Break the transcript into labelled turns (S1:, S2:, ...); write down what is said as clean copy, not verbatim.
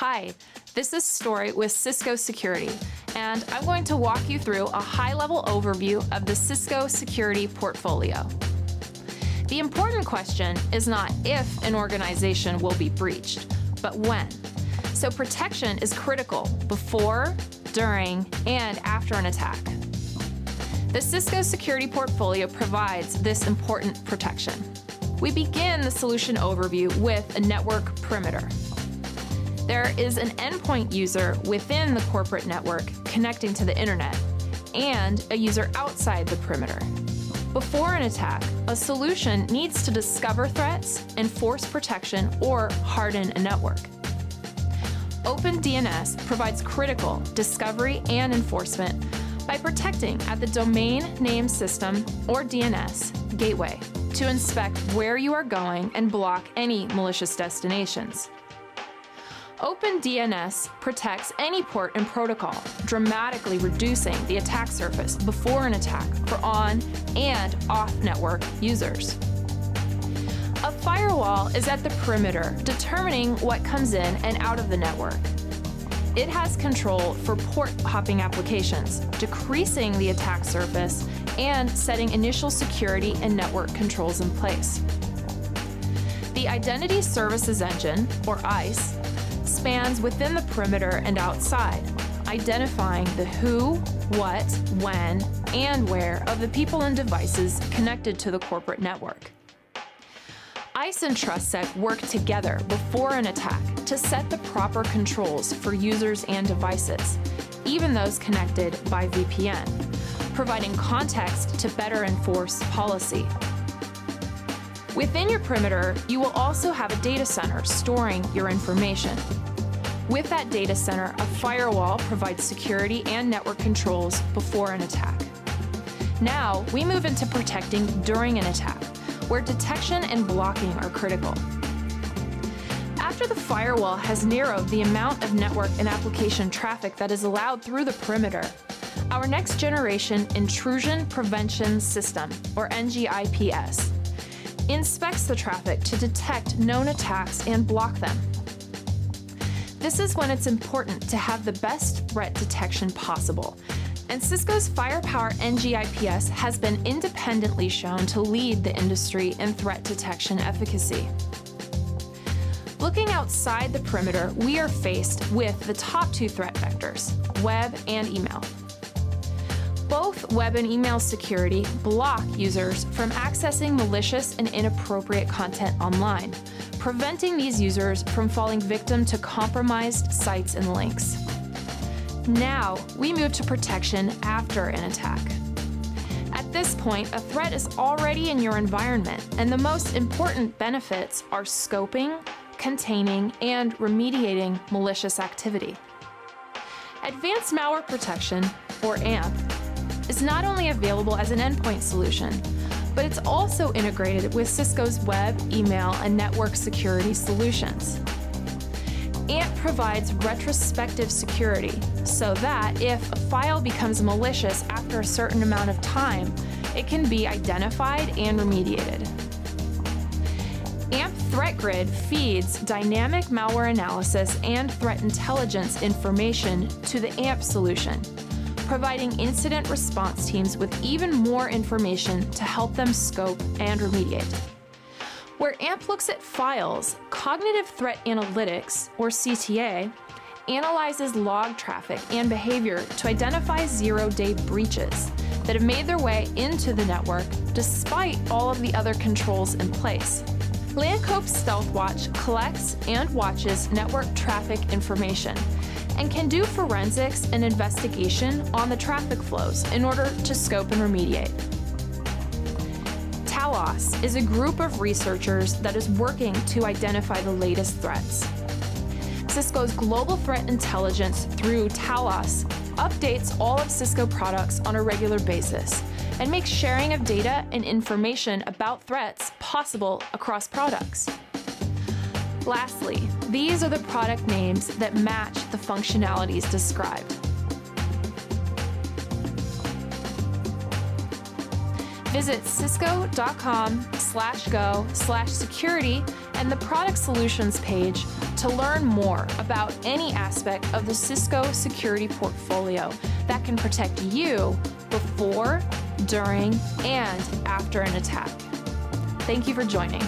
S1: Hi, this is Story with Cisco Security, and I'm going to walk you through a high-level overview of the Cisco security portfolio. The important question is not if an organization will be breached, but when. So protection is critical before, during, and after an attack. The Cisco security portfolio provides this important protection. We begin the solution overview with a network perimeter. There is an endpoint user within the corporate network connecting to the internet, and a user outside the perimeter. Before an attack, a solution needs to discover threats, enforce protection, or harden a network. OpenDNS provides critical discovery and enforcement by protecting at the domain name system, or DNS, gateway to inspect where you are going and block any malicious destinations. OpenDNS protects any port and protocol, dramatically reducing the attack surface before an attack for on- and off-network users. A firewall is at the perimeter, determining what comes in and out of the network. It has control for port-hopping applications, decreasing the attack surface and setting initial security and network controls in place. The Identity Services Engine, or ISE, spans within the perimeter and outside, identifying the who, what, when, and where of the people and devices connected to the corporate network. ISE and TrustSec work together before an attack to set the proper controls for users and devices, even those connected by VPN, providing context to better enforce policy. Within your perimeter, you will also have a data center storing your information. With that data center, a firewall provides security and network controls before an attack. Now, we move into protecting during an attack, where detection and blocking are critical. After the firewall has narrowed the amount of network and application traffic that is allowed through the perimeter, our next generation intrusion prevention system, or NGIPS, inspects the traffic to detect known attacks and block them. This is when it's important to have the best threat detection possible, and Cisco's Firepower NGIPS has been independently shown to lead the industry in threat detection efficacy. Looking outside the perimeter, we are faced with the top two threat vectors, web and email. Both web and email security block users from accessing malicious and inappropriate content online, preventing these users from falling victim to compromised sites and links. Now, we move to protection after an attack. At this point, a threat is already in your environment, and the most important benefits are scoping, containing, and remediating malicious activity. Advanced Malware Protection, or AMP, is not only available as an endpoint solution, but it's also integrated with Cisco's web, email, and network security solutions. AMP provides retrospective security so that if a file becomes malicious after a certain amount of time, it can be identified and remediated. AMP Threat Grid feeds dynamic malware analysis and threat intelligence information to the AMP solution, providing incident response teams with even more information to help them scope and remediate. Where AMP looks at files, Cognitive Threat Analytics, or CTA, analyzes log traffic and behavior to identify zero-day breaches that have made their way into the network despite all of the other controls in place. Landcope Stealth Watch collects and watches network traffic information and can do forensics and investigation on the traffic flows in order to scope and remediate. Talos is a group of researchers that is working to identify the latest threats. Cisco's Global Threat Intelligence through Talos updates all of Cisco products on a regular basis and makes sharing of data and information about threats possible across products. Lastly, these are the product names that match the functionalities described. Visit cisco.com/go/security and the Product Solutions page to learn more about any aspect of the Cisco security portfolio that can protect you before, during, and after an attack. Thank you for joining.